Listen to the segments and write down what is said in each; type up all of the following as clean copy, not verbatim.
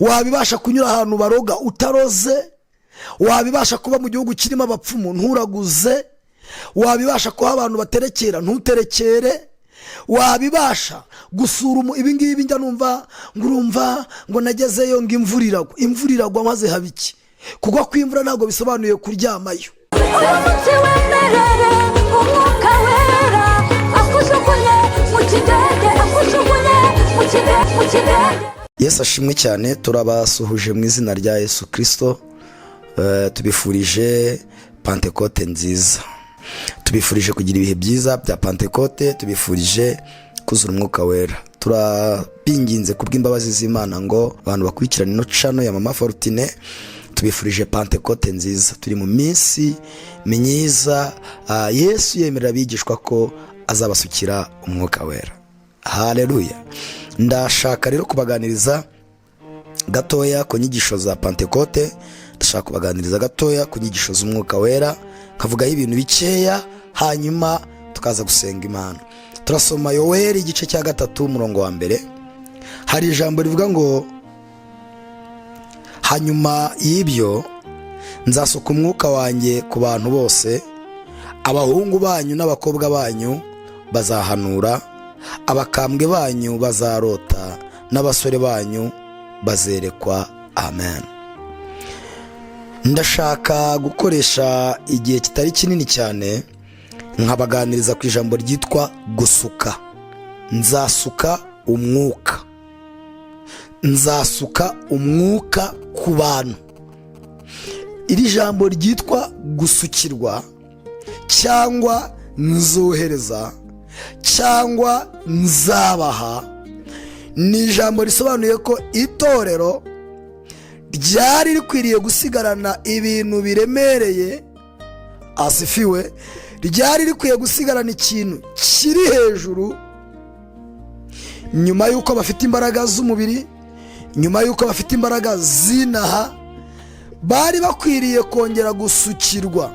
wabibasha kunyura ahantu baroga utaroze, wabibasha kuba mu gihugu kirimo abapfumu nturaguze, wabibasha kuba abantu baterekera ntuterekere, wabibasha gusura ibi ngibi njya numva ngurumva ngo nagezeyo ngo imvura iragwa maze habiki, kugwa kw'imvura ntabwo bisobanuye kuryamayo. Yesu ashimwe cyane. Turabasuhuje mu izina rya Yesu Kristo. Tubifurije Pentecote nziza, tubifurije kugira ibihe byiza bya Pentecote, tubifurije kuzura umwuka wera. Turabinginze kubw'imbabazi z'Imana ngo abantu bakurikirane no channel ya Mama Fortune, tubifurije Pentecote nziza. Turi mu minsi myiza, Yesu yemerera abigishwa ko azabasukira umwuka wera. Haleluya. Ndashaka rero kubaganiriza gatoya ku nyigisho za Pentecote, ndashaka kubaganiriza gatoya ku nyigisho z'umwuka wera, kavugaho ibintu bikeya, hanyuma tukaza gusenga Imana. Turasoma Yoweri igice cya 3 umurongo wa 1. Hari ijambo rivuga ngo hanyuma y'ibyo nzasuka umwuka wanjye ku bantu bose, abahungu banyu n'abakobwa banyu bazahanura, abakambwe banyu bazarota, n'abasore banyu bazerekwa. Amen. Ndashaka gukoresha igihe kitari kinini cyane nkabaganiriza ku ijambo ryitwa gusuka. Nzasuka umwuka, nzasuka umwuka ku bantu. Iri jambo ryitwa gusukirwa cyangwa nzohereza cyangwa nzabaha ni ijambo risobanuye ko itorero ryari rikwiriye gusigarana ibintu biremereye, asifiwe, ryari rikwiye gusigarana ikintu kiri hejuru. Nyuma y'uko bafite imbaraga z'umubiri, nyuma y'uko bafite imbaraga z'inaha, bari bakwiriye kongera gusukirwa,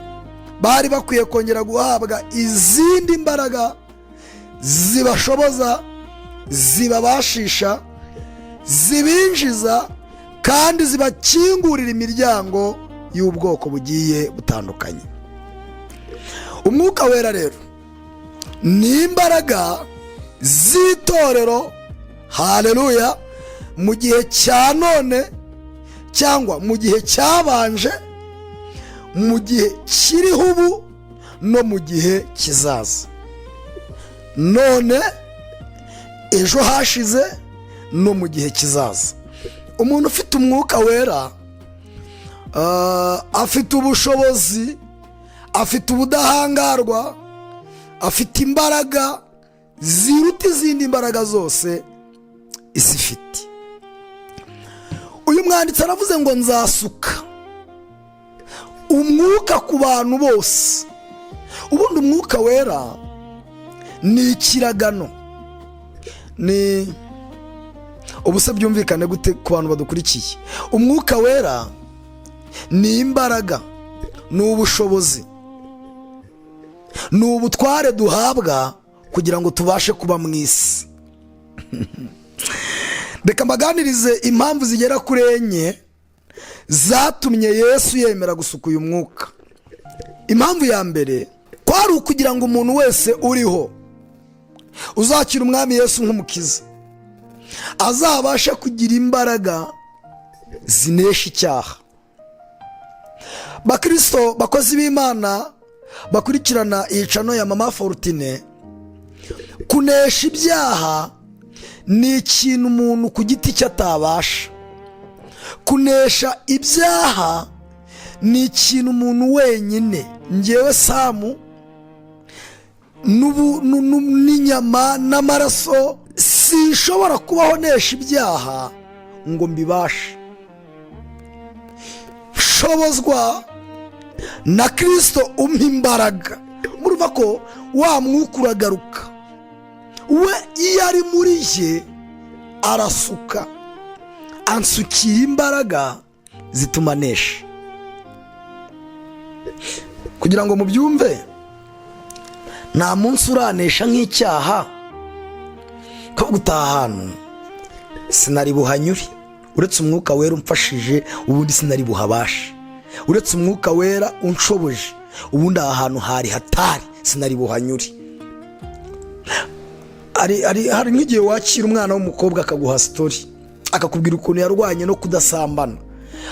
bari bakwiye kongera guhabwa izindi mbaraga zibashoboza, zibabashisha, zibinjiza kandi zibakingurira imiryango y'ubwoko bugiye butandukanye. Umwuka wera rero ni imbaraga z'itorero, haleluya, mu gihe cya none cyangwa mu gihe cyabanje, mu gihe kiriho ubu no mu gihe kizaza, none, ejo hashize no mu gihe kizaza. Umuntu ufite umwuka wera afite ubushobozi, afite ubudahangarwa, afite imbaraga ziruta izindi mbaraga zose isi ifite. Uyu mwanditsi aravuze ngo nzasuka umwuka ku bantu bose. Ubundi umwuka wera ni ikiragano. Ni ubuse byumvikane gute ku bantu badukurikiye? Umwuka wera ni imbaraga, ni ubushobozi, ni ubutware duhabwa kugira ngo tubashe kuba mu isi. Reka mbaganirize impamvu zigera kuri 4 zatumye Yesu yemera gusuka uyu mwuka. Impamvu ya mbere kwari ukugira ngo umuntu wese uriho uzakira umwami Yesu nk'umukiza azabashe kugira imbaraga zinesha icyaha. Bakristo, bakozi b'Imana bakurikirana iyi channel ya Mama Fortune, kunesha ibyaha ni ikintu umuntu ku giti cye atabasha. Kunesha ibyaha ni ikintu umuntu wenyine, njyewe Samu, n'inyama n'amaraso, sinshobora kubaho nesha ibyaha ngo mbibashe. Shobozwa na Kristo umpa imbaraga. Murumva ko wa mwuka uragaruka, we iyo ari muri ye arasuka, ansukira imbaraga zituma nesha. Kugira ngo mubyumve, nta munsi uranesha nk'icyaha ko gutaha ahantu sinari buhanyure. uretse umwuka wera umfashije ubundi sinari buhabashe, uretse umwuka wera unshoboje ubundi aha hantu hari hatari sinari buhanyure. Hari nk'igihe wakira umwana w'umukobwa akaguha story, akakubwira ukuntu yarwanye no kudasambana.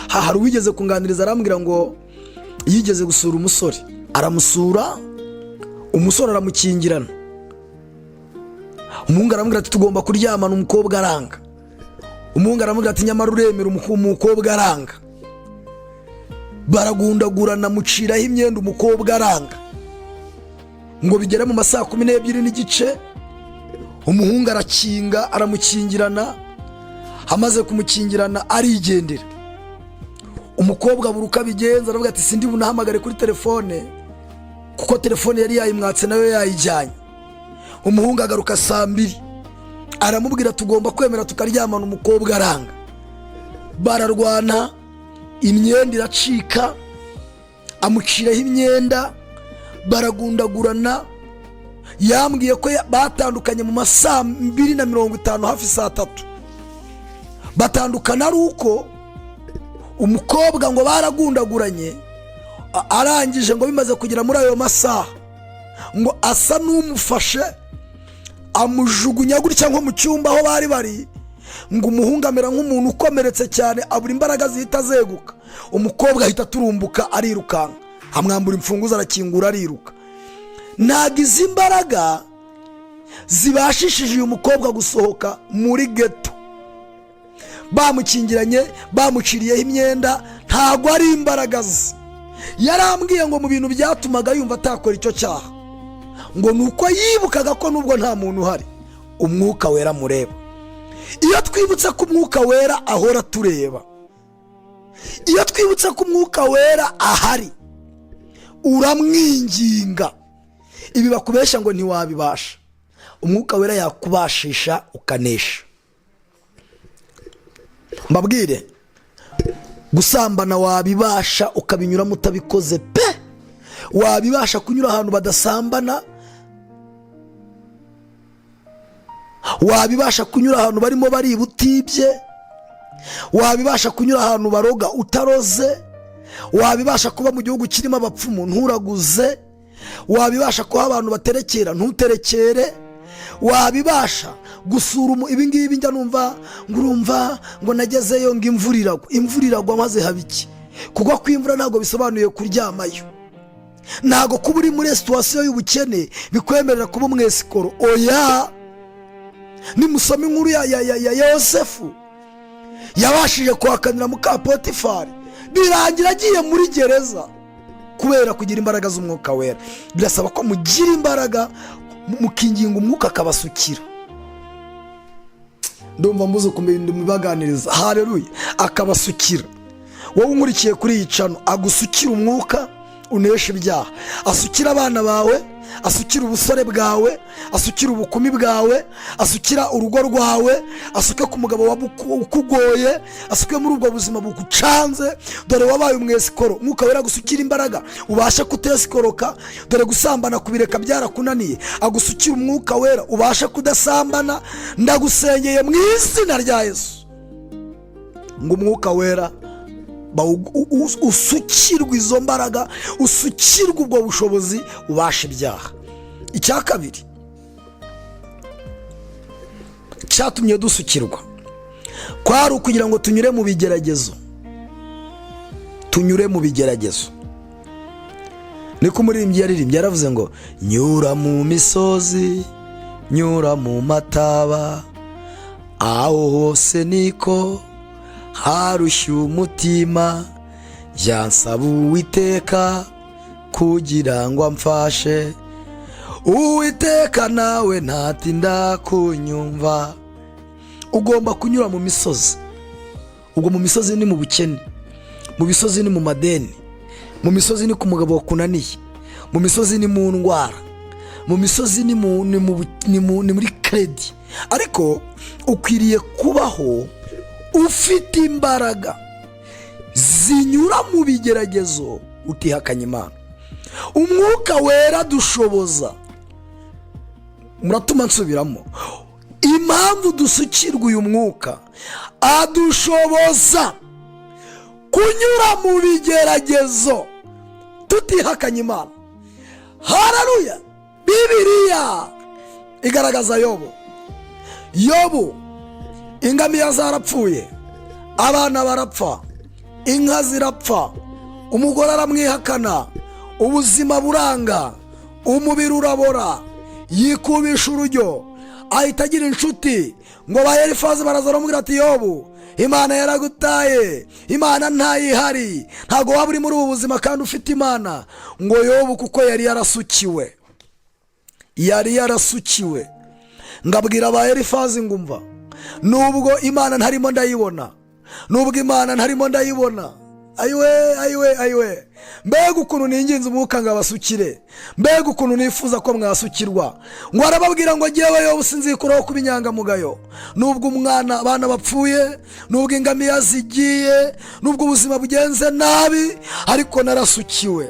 Hari uwigeze kunganiriza arambwira ngo yigeze gusura umusore, aramusura, umusore aramukingirana, umuhungu aramubwira ati tugomba kuryamana, umukobwa aranga. Umuhungu aramubwira ati nyamara uremera, umukobwa aranga. Baragundagurana, muciraho imyenda, umukobwa aranga. Ngo bigere mu masaha 12:30, umuhungu arakinga, aramukingirana, amaze kumukingirana arigendera. Umukobwa abura uko abigenza, aravuga ati sindi bunahamagare kuri telefone kuko telefone yari yayimwatse nayo yayijyanye. Umuhungu agaruka saa 2, aramubwira tugomba kwemera tukaryamana, umukobwa aranga. Bararwana, imyenda iracika, amuciraho imyenda, baragundagurana. Yambwiye ko batandukanye mu masaha 2:50, hafi saa 3. Batandukana ari uko umukobwa ngo baragundaguranye, arangije ngo bimaze kugera muri ayo masaha ngo asa n'umufashe amujugunya gutya nko mu cyumba aho bari bari, ngo umuhungu amera nk'umuntu ukomeretse cyane, abura imbaraga zihita zeguka. Umukobwa ahita turumbuka arirukanka, amwambura imfunguzo, arakingura, ariruka. Ntago izi imbaraga zibashishije uyu mukobwa gusohoka muri geto. Bamukingiranye, bamuciriyeho imyenda, ntago ari imbaraga ze. Yarambwiye ngo mu bintu byatumaga yumva atakora icyo cyaha, ngo nuko yibukaga ko nubwo nta muntu uhari, umwuka wera mureba. Iyo twibutse ko umwuka wera ahora tureba, iyo twibutse ko umwuka wera ahari, uramwinginga. Ibi bakubesha ngo ntiwabibasha, umwuka wera yakubashisha ukanesha. Mbabwire, gusambana wabibasha ukabinyuramo utabikoze pe. Wabibasha kunyura ahantu badasambana, wabibasha kunyura ahantu barimo bariba utibye, wabibasha kunyura ahantu baroga utaroze, wabibasha kuba mu gihugu kirimo abapfumu nturaguze, wabibasha kuba abantu baterekera ntuterekere, wabibasha gusura ibingibi. Njya numva ngurumva ngo nagezeyo ngo imvura iragwa maze habiki. Kugwa kw'imvura ntabwo bisobanuye kuryamayo, ntabwo kuba uri muri situation y'ubukene bikwemerera kuba umwesikoro. Oya, nimusoma inkuru ya Yosefu, yabashije kuhakanira muka Potifari, birangira agiye muri gereza kubera kugira imbaraga z'umwuka wera. Birasaba ko mugira imbaraga, mukinginga umwuka akabasukira. Ndumva mbuze kubibaganiriza. Haleluya. Akabasukira. Wowe unkurikiye kuri iyi cano, agusukira umwuka unesha ibyaha. Asukira abana bawe, asukira ubusore bwawe, asukira ubukumi bwawe, asukira urugo rwawe, asuke ku mugabo ukugoye, asuke muri ubwo buzima bugucanze. Dore wabaye umwesikoro, umwuka wera gusukira imbaraga ubasha kutesikoroka. Dore gusambana kubireka byarakunaniye, agusukira umwuka wera ubasha kudasambana. Ndagusengeye mu izina rya Yesu ngo umwuka wera usukirwa izo mbaraga, usukirwa ubwo bushobozi, ubasha ibyaha. Icya kabiri cyatumye dusukirwa kwari ukugira ngo tunyure mu bigeragezo. Tunyure mu bigeragezo. Niko umuririmbyi yaririmbye, yaravuze ngo nyura mu misozi, nyura mu mataba, aho hose niko harushya umutima, yansaba Uwiteka kugira ngo amfashe. Uwiteka nawe ntatinda kunyumva. Ugomba kunyura mu misozi. Ubwo mu misozi ni mu bukene, mu misozi ni mu madeni, mu misozi ni ku mugabo wakunaniye, mu misozi ni mu ndwara, mu misozi ni muri kredi. Ariko ukwiriye kubaho ufite imbaraga zinyura mu bigeragezo utihakanye Imana. Umwuka wera dushoboza. Muratuma nsubiramo, impamvu dusukirwa uyu mwuka, adushoboza kunyura mu bigeragezo tutihakanye Imana. Haleluya! Bibiliya igaragaza Yobu, ingamiya zarapfuye, abana barapfa, inka zirapfa, umugore aramwihakana, ubuzima buranga, umubiri urabora, yikubisha urujyo, ahita agira inshuti ngo ba Elifazi baraza baramubwira ati Yobu, Imana yaragutaye, Imana ntayihari, ntago waba uri muri ubu buzima kandi ufite Imana. Ngo Yobu kuko yari yarasukiwe, ngabwira ba Elifazi ngumva, nubwo Imana ntarimo ndayibona, ayiwe, mbega ukuntu ninginze umwuka ngo abasukire, mbega ukuntu nifuza ko mwasukirwa. Ngo arababwira ngo jyewe Yobu sinzikuraho kuba inyangamugayo, nubwo abana bapfuye, nubwo ingamiya zigiye, nubwo ubuzima bugenze nabi, ariko narasukiwe.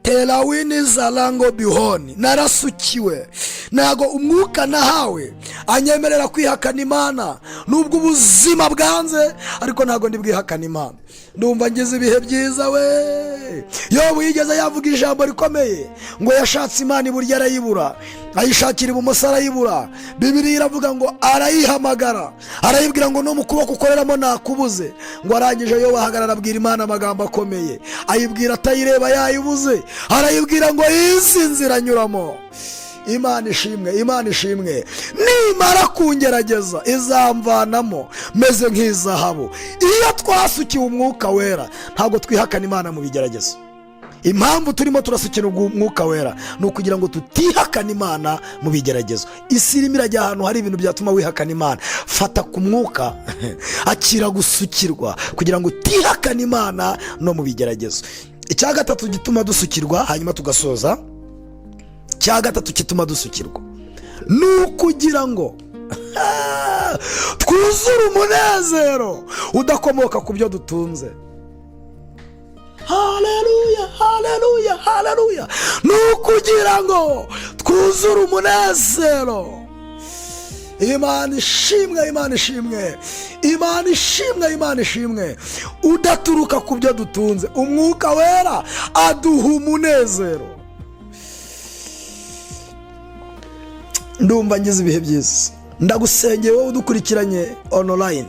Terawini zarango bihoni, narasukiwe. Ntago umwuka nahawe anyemerera kwihakana Imana, nubwo ubuzima bwanze, ariko ntago ndi bwihakana Imana. Ndumva ngize ibihe byiza we. Yobu yigeze yavuga ijambo rikomeye ngo yashatse Imana iburyo arayibura, ayishakira ibumoso arayibura. Bibiliya iravuga ngo arayihamagara, arayibwira ngo no mu kuboko ukoreramo nakubuze. Ngo arangije Yobu ahagarara abwira Imana amagambo akomeye, ayibwira atayireba yayibuze, arayibwira ngo izi nzira anyuramo. Imana ishimwe, nimara kungerageza izamvanamo meze nk'izahabu. Iyo twasukiwe umwuka wera, ntabwo twihakana Imana mu bigeragezo. Impamvu turimo turasukira umwuka wera ni ukugira ngo tutihakana Imana mu bigeragezo. Isi irimo irajya ahantu hari ibintu byatuma wihakana Imana. Fata ku mwuka akira gusukirwa kugira ngo utihakana Imana no mu bigeragezo. Icya gatatu gituma dusukirwa, hanyuma tugasoza. Icya gatatu gituma dusukirwa ni ukugira ngo twuzure umunezero udakomoka ku byo dutunze. Haleluya. Ni ukugira ngo twuzure umunezero. Imana ishimwe udaturuka ku byo dutunze. Umwuka wera aduha umunezero. Ndumva ngize ibihe byiza. Ndagusengeye wowe udukurikiranye online,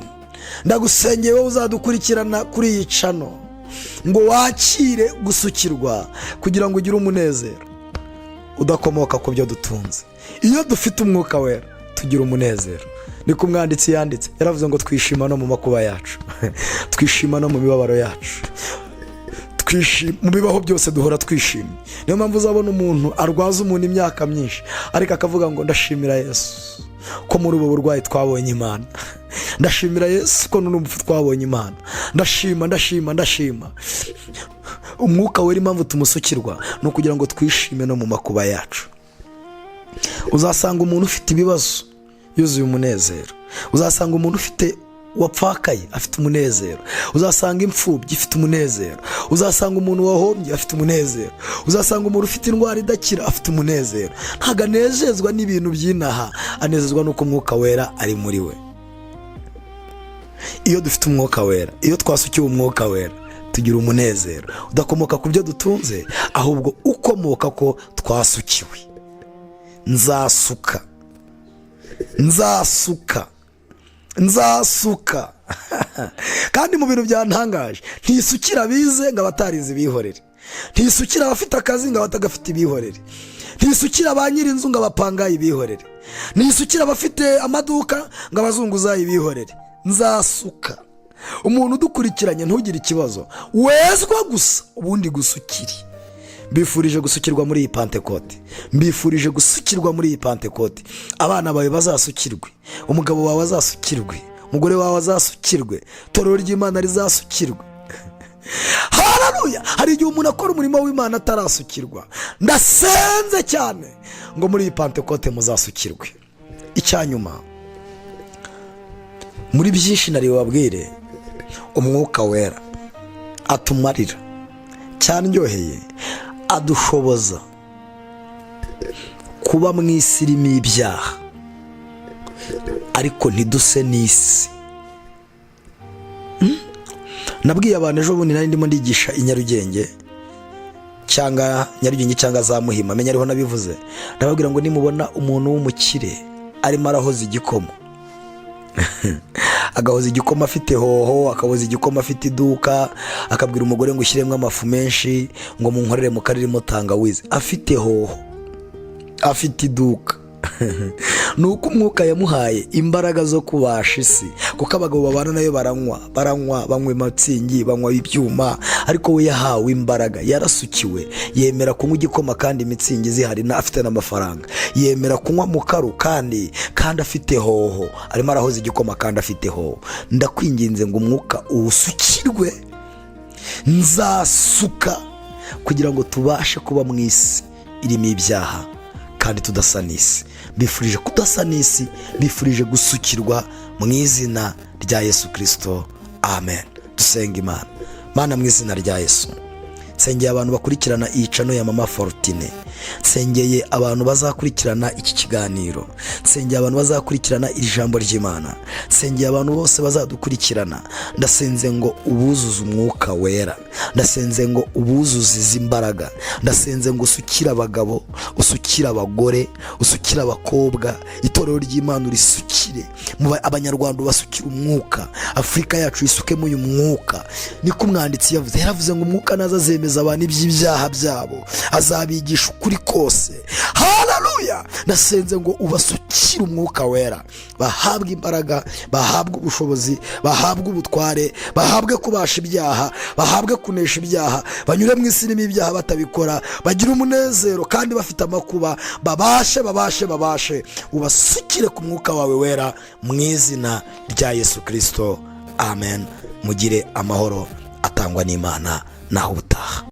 ndagusengeye wowe uzadukurikirana kuri iyi channel, ngo wakire gusukirwa kugira ngo ugire umunezero udakomoka ku byo dutunze. Iyo dufite umwuka wera tugira umunezero. Niko umwanditsi yanditse, yaravuze ngo twishima no mu makuba yacu, twishima no mu mibabaro yacu, mu bibaho byose duhora twishimye. Niyo mpamvu uzabona umuntu arwaza umuntu imyaka myinshi, ariko akavuga ngo ndashimira Yesu ko muri ubu burwayi twabonye Imana, ndashimira Yesu ko n'urupfu twabonye Imana, ndashima. Umwuka wera impamvu tumusukirwa ni ukugira ngo twishime no mu makuba yacu. Uzasanga umuntu ufite ibibazo yuzuye umunezero, uzasanga umuntu ufite wapfakaye afite umunezero, uzasanga imfubyi ifite umunezero, uzasanga umuntu wahombye afite umunezero, uzasanga umuntu ufite indwara idakira afite umunezero. Ntago anezezwa n'ibintu by'inaha, anezezwa n'uko umwuka wera ari muri we. Iyo dufite umwuka wera, iyo twasukiwe umwuka wera, tugira umunezero udakomoka ku byo dutunze, ahubwo ukomoka ko twasukiwe. Nzasuka kandi mu bintu byantangaje, ntisukira bize ngo abatarize bihorere, ntisukira abafite akazi ngo abatagafite bihorere, ntisukira ba nyir'inzu ngo abapangayi bihorere, ntisukira abafite amaduka ngo abazunguzayi bihorere. Nzasuka. Umuntu udukurikiranye ntugire ikibazo, wezwa gusa ubundi gusukiri. Mbifurije gusukirwa muri iyi Pentecote, mbifurije gusukirwa muri iyi Pentecote. Abana bawe bazasukirwe, umugabo wawe azasukirwe, umugore wawe azasukirwe, torero ry'Imana rizasukirwe. Haleluya! Hari igihe umuntu akora umurimo w'Imana atarasukirwa. Ndasenze cyane ngo muri iyi Pentecote muzasukirwe. Icyanyuma, muri byinshi nari wabwire, umwuka wera atumarira cyandyoheye, adushoboza kuba mu isi irimo ibyaha, ariko ntiduse n'isi. Nabwiye abantu ejo bundi nari ndimo ndigisha i Nyarugenge cyangwa za Muhima, menya ariho nabivuze, ndababwira ngo nimubona umuntu w'umukire arimo arahoza igikoma agahoza igikoma afite hoho, akahoza igikoma afite iduka, akabwira umugore ngo ushyiremo amafu menshi ngo munkorere mu karirimo tangawizi, afite hoho, afite iduka ni uko umwuka yamuhaye imbaraga zo kubasha isi, kuko abagabo babana nayo banywa amatsingi, banywa ibyuma, ariko we yahawe imbaraga, yarasukiwe, yemera kunywa igikoma kandi imitsingi zihari, afite n'amafaranga, yemera kunywa mukaru kandi afite hoho, arimo arahoza igikoma kandi afite hoho. Ndakwinginze ngo umwuka uwusukirwe, nzasuka kugira ngo tubashe kuba mu isi irimo ibyaha kandi tudasa n'isi. Bifurije kudasa n'isi, bifurije gusukirwa mu izina rya Yesu Kristo, amen. Dusenga Imana. Mana, mu izina rya Yesu nsengeye abantu bakurikirana iyi channel ya Mama Fortune, nsengeye abantu bazakurikirana iki kiganiro, nsengeye abantu bazakurikirana iri jambo ry'Imana, nsengeye abantu bose bazadukurikirana. Ndasenze ngo ubuzuze umwuka wera, ndasenze ngo ubuzuze izi imbaraga, ndasenze ngo usukire abagabo, usukire abagore, usukire abakobwa, itorero ry'Imana urisukire, abanyarwanda basukire umwuka, Afurika yacu isukemo uyu mwuka. Niko umwanditsi yavuze, yaravuze ngo umwuka naza azemeza abantu iby'ibyaha byabo, azabigisha ukuri kose. Haleluya! Ndasenze ngo ubasukire umwuka wera, bahabwe imbaraga, bahabwe ubushobozi, bahabwe ubutware, bahabwe kubasha ibyaha, bahabwe kunesha ibyaha, banyure mu isi irimo ibyaha batabikora, bagire umunezero kandi bafite amakuba, babashe ubasukire ku mwuka wawe wera, mu izina rya Yesu Kristo, amen. Mugire amahoro atangwa n'Imana, naho ubutaha.